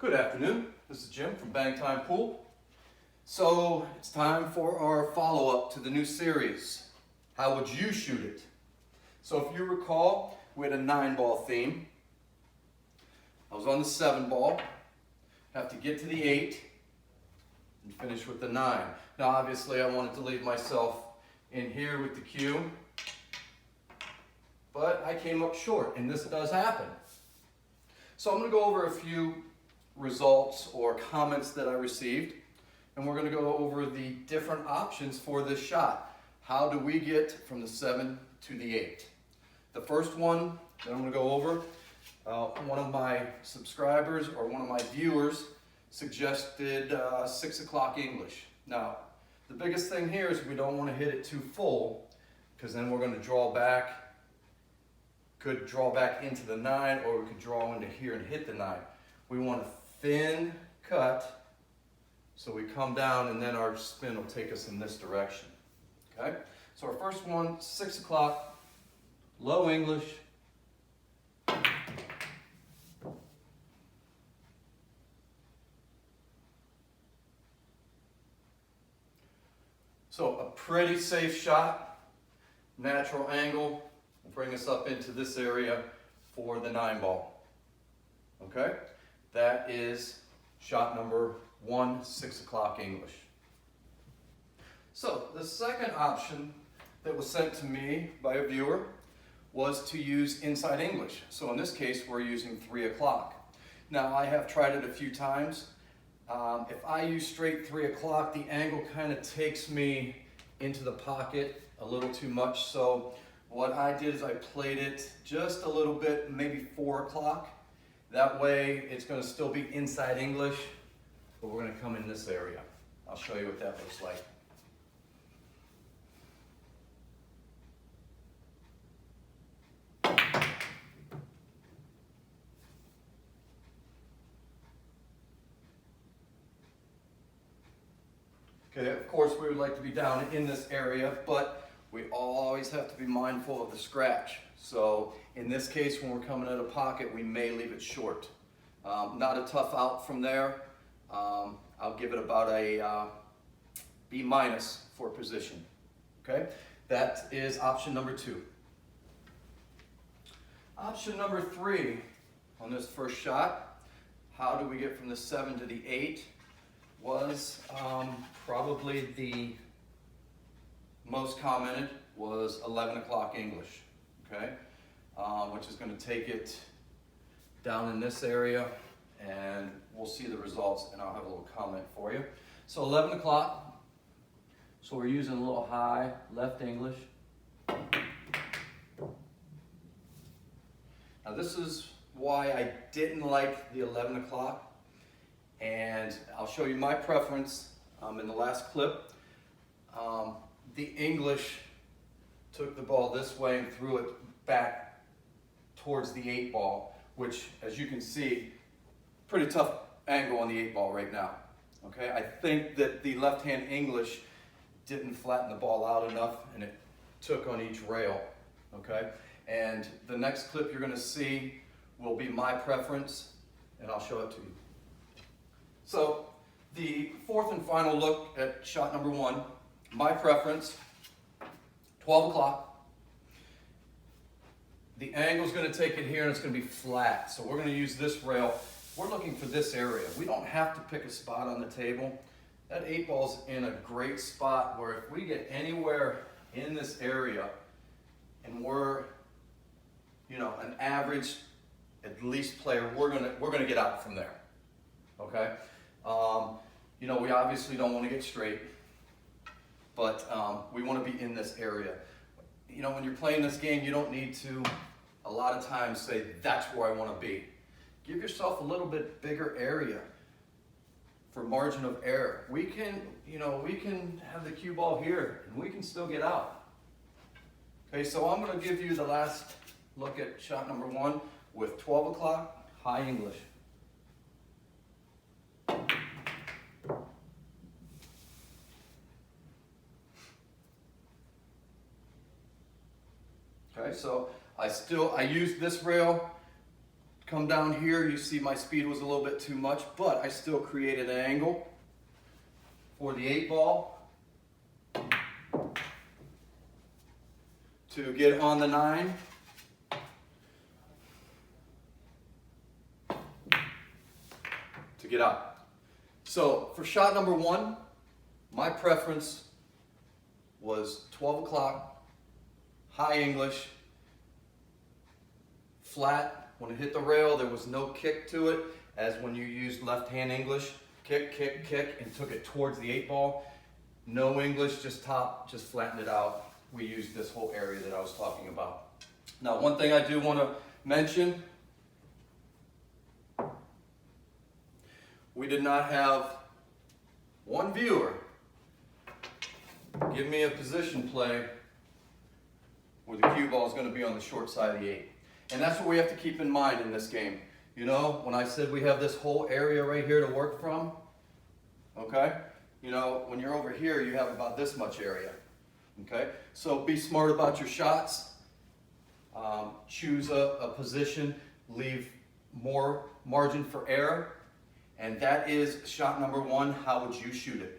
Good afternoon, this is Jim from Bang Time Pool. So it's time for our follow-up to the new series, How Would You Shoot It? So if you recall, we had a 9-ball theme. I was on the 7-ball, have to get to the 8 and finish with the 9. Now obviously I wanted to leave myself in here with the cue, but I came up short, and this does happen. So I'm going to go over a few results or comments that I received, and we're going to go over the different options for this shot. How do we get from the 7 to the 8? The first one that I'm going to go over, one of my subscribers or one of my viewers suggested 6 o'clock English. Now, the biggest thing here is we don't want to hit it too full, because then we're going to draw back. Could draw back into the 9, or we could draw into here and hit the 9. We want a thin cut, so we come down and then our spin will take us in this direction. Okay? So our first one, 6 o'clock, low English. So a pretty safe shot, natural angle, will bring us up into this area for the 9-ball. Okay? That is shot number 1, 6 o'clock English. So the second option that was sent to me by a viewer was to use inside English. So in this case, we're using 3 o'clock. Now I have tried it a few times. If I use straight 3 o'clock, the angle kind of takes me into the pocket a little too much. So what I did is I played it just a little bit, maybe 4 o'clock. That way it's going to still be inside English, but we're going to come in this area. I'll show you what that looks like. Okay, of course we would like to be down in this area, but we always have to be mindful of the scratch. So in this case, when we're coming out of pocket, we may leave it short. Not a tough out from there. I'll give it about a B- for position. Okay, that is option number 2. Option number 3 on this first shot, how do we get from the 7 to the 8, was probably the most commented was 11 o'clock English, okay, which is going to take it down in this area, and we'll see the results, and I'll have a little comment for you. So 11 o'clock, so we're using a little high left English. Now this is why I didn't like the 11 o'clock, and I'll show you my preference in the last clip. The English took the ball this way and threw it back towards the 8-ball, which, as you can see, pretty tough angle on the 8-ball right now. Okay, I think that the left-hand English didn't flatten the ball out enough, and it took on each rail. Okay, and the next clip you're going to see will be my preference, and I'll show it to you. So the fourth and final look at shot number 1, my preference, 12 o'clock. The angle is going to take it here, and it's going to be flat. So we're going to use this rail. We're looking for this area. We don't have to pick a spot on the table. That 8-ball's in a great spot where if we get anywhere in this area and we're, an average at least player, we're gonna get out from there. Okay? We obviously don't want to get straight, but we want to be in this area. When you're playing this game, you don't need to a lot of times say, that's where I want to be. Give yourself a little bit bigger area for margin of error. We can have the cue ball here, and we can still get out. Okay, so I'm going to give you the last look at shot number 1 with 12 o'clock, high English. Okay, so I use this rail come down here, you see my speed was a little bit too much, but I still created an angle for the 8-ball to get on the 9. To get out. So for shot number 1, my preference was 12 o'clock, high English, flat. When it hit the rail, there was no kick to it, as when you used left-hand English, kick, kick, kick, and took it towards the 8-ball. No English, just top, just flattened it out. We used this whole area that I was talking about. Now, one thing I do want to mention, we did not have one viewer give me a position play where the cue ball is going to be on the short side of the 8. And that's what we have to keep in mind in this game. You know, when I said we have this whole area right here to work from, okay? You know, when you're over here, you have about this much area, okay? So be smart about your shots. Choose a position, leave more margin for error. And that is shot number 1. How would you shoot it?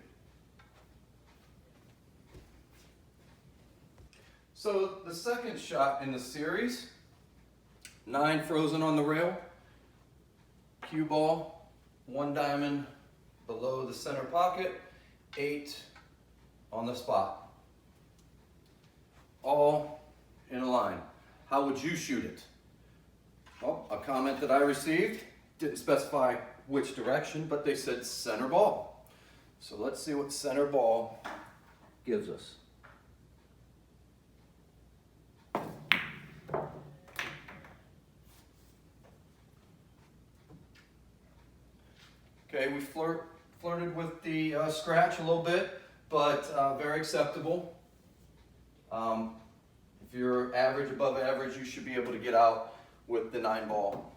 So the second shot in the series, 9 frozen on the rail, cue ball, 1 diamond below the center pocket, 8 on the spot. All in a line. How would you shoot it? Well, a comment that I received didn't specify which direction, but they said center ball. So let's see what center ball gives us. Okay, we flirted with the scratch a little bit, but very acceptable. If you're average, above average, you should be able to get out with the 9 ball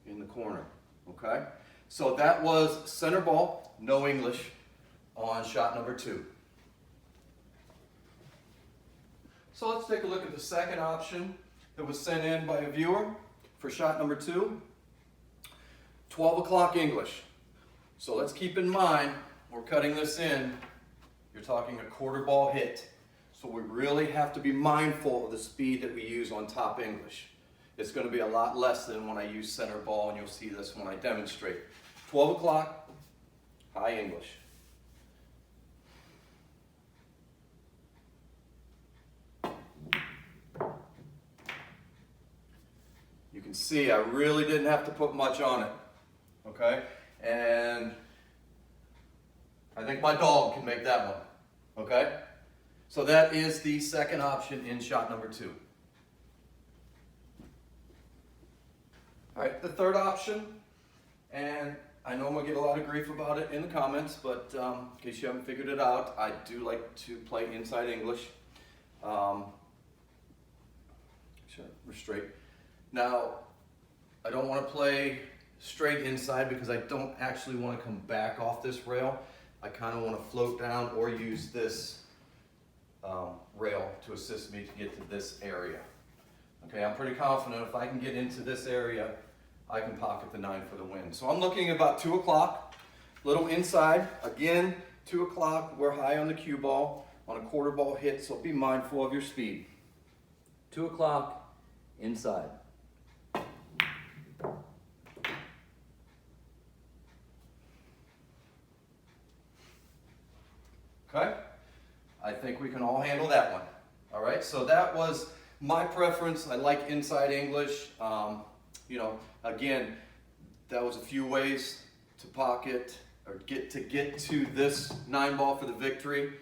in the corner, okay? So that was center ball, no English, on shot number 2. So let's take a look at the second option that was sent in by a viewer for shot number 2. 12 o'clock English. So let's keep in mind, we're cutting this in, you're talking a quarter ball hit. So we really have to be mindful of the speed that we use on top English. It's going to be a lot less than when I use center ball, and you'll see this when I demonstrate. 12 o'clock, high English. You can see I really didn't have to put much on it, okay? And I think my dog can make that one, okay? So that is the second option in shot number 2. All right, the third option, and I know I'm gonna get a lot of grief about it in the comments, but in case you haven't figured it out, I do like to play inside English. Sure, we're straight. Now, I don't want to play straight inside because I don't actually want to come back off this rail. I kind of want to float down or use this rail to assist me to get to this area. Okay, I'm pretty confident if I can get into this area, I can pocket the 9 for the win. So I'm looking at about 2 o'clock, little inside. Again, 2 o'clock, we're high on the cue ball, on a quarter ball hit, so be mindful of your speed. 2 o'clock, inside. Okay, I think we can all handle that one. All right, so that was my preference. I like inside English. You know, again, that was a few ways to pocket or get to this 9 ball for the victory.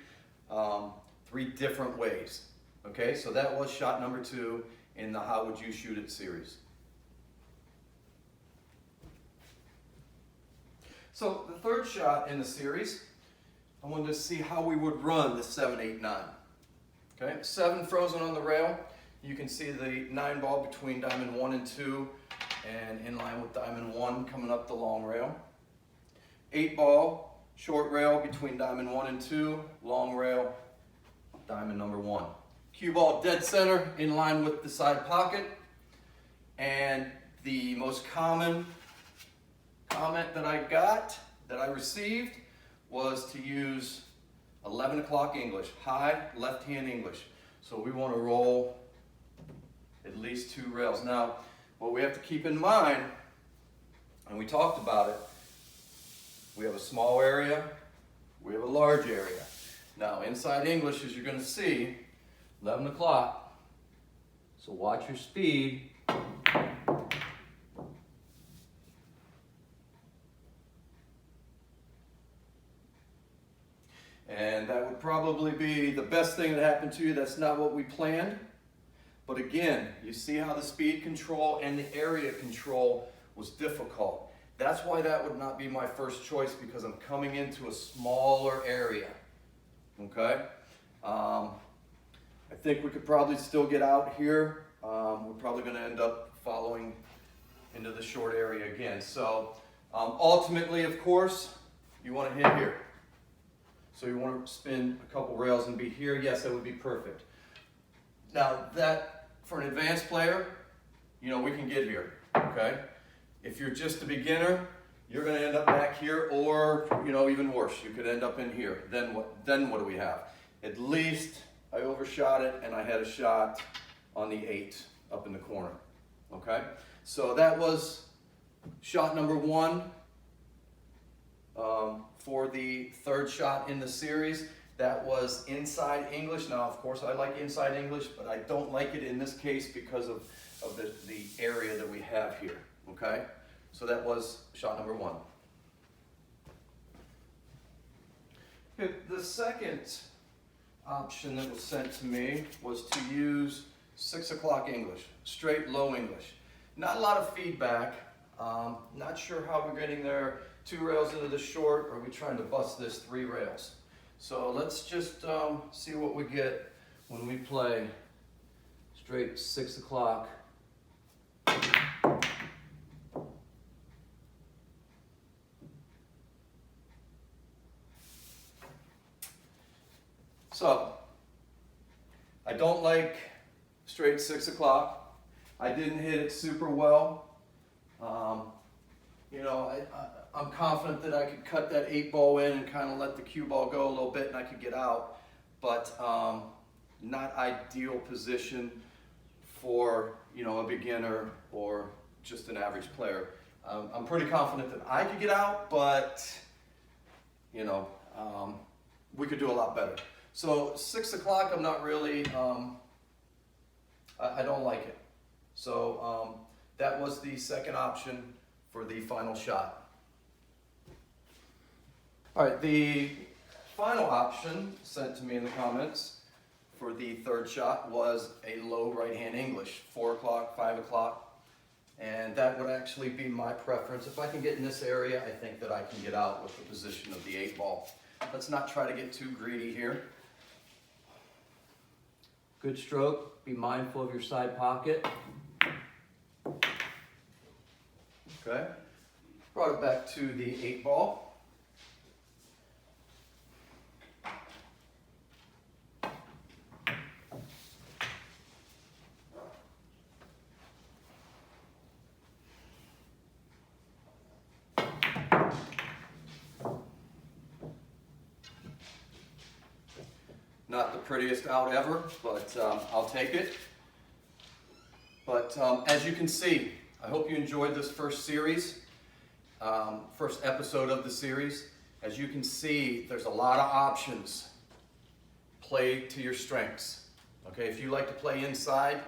3 different ways. Okay, so that was shot number 2 in the How Would You Shoot It series. So the third shot in the series, I wanted to see how we would run the 7, 8, 9. Okay, 7 frozen on the rail. You can see the 9 ball between diamond 1 and 2 and in line with diamond 1 coming up the long rail. 8 ball, short rail between diamond 1 and 2, long rail, diamond number 1. Cue ball dead center in line with the side pocket. And The most common comment that I received was to use 11 o'clock English, high left hand English. So we want to roll at least 2 rails. Now, what we have to keep in mind, and we talked about it, we have a small area, we have a large area. Now, inside English, as you're going to see, 11 o'clock, so watch your speed. And that would probably be the best thing that happened to you. That's not what we planned. But again, you see how the speed control and the area control was difficult. That's why that would not be my first choice, because I'm coming into a smaller area. Okay? I think we could probably still get out here. We're probably going to end up following into the short area again. So ultimately, of course, you want to hit here. So you want to spin a couple rails and be here. Yes, that would be perfect. Now that, for an advanced player, we can get here, okay? If you're just a beginner, you're going to end up back here, or, even worse, you could end up in here. Then what do we have? At least I overshot it, and I had a shot on the 8 up in the corner, okay? So that was shot number 1. For the 3rd shot in the series. That was inside English. Now, of course, I like inside English, but I don't like it in this case because of the area that we have here, okay? So that was shot number 1. Okay, the second option that was sent to me was to use 6 o'clock English, straight low English. Not a lot of feedback. Not sure how we're getting there. 2 rails into the short, or are we trying to bust this 3 rails? So let's just see what we get when we play straight 6 o'clock. So, I don't like straight 6 o'clock. I didn't hit it super well. I'm confident that I could cut that 8 ball in and kind of let the cue ball go a little bit and I could get out, but not ideal position for, a beginner or just an average player. I'm pretty confident that I could get out, but, we could do a lot better. So 6 o'clock, I'm not really, I don't like it. So that was the second option for the final shot. All right, the final option sent to me in the comments for the 3rd shot was a low right-hand English, 4 o'clock, 5 o'clock, and that would actually be my preference. If I can get in this area, I think that I can get out with the position of the 8 ball. Let's not try to get too greedy here. Good stroke, be mindful of your side pocket. Okay, brought it back to the 8 ball. Not the prettiest out ever, but I'll take it. But as you can see, I hope you enjoyed this first series, first episode of the series. As you can see, there's a lot of options. Play to your strengths. Okay, if you like to play inside,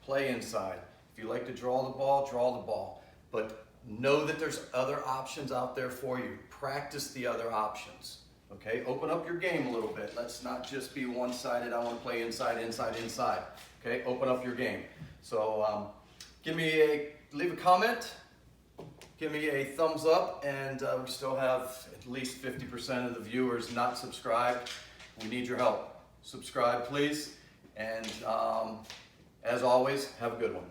play inside. If you like to draw the ball, draw the ball. But know that there's other options out there for you. Practice the other options. Okay, open up your game a little bit. Let's not just be one-sided. I want to play inside, inside, inside. Okay, open up your game. So leave a comment, give me a thumbs up, and we still have at least 50% of the viewers not subscribed. We need your help. Subscribe, please, and as always, have a good one.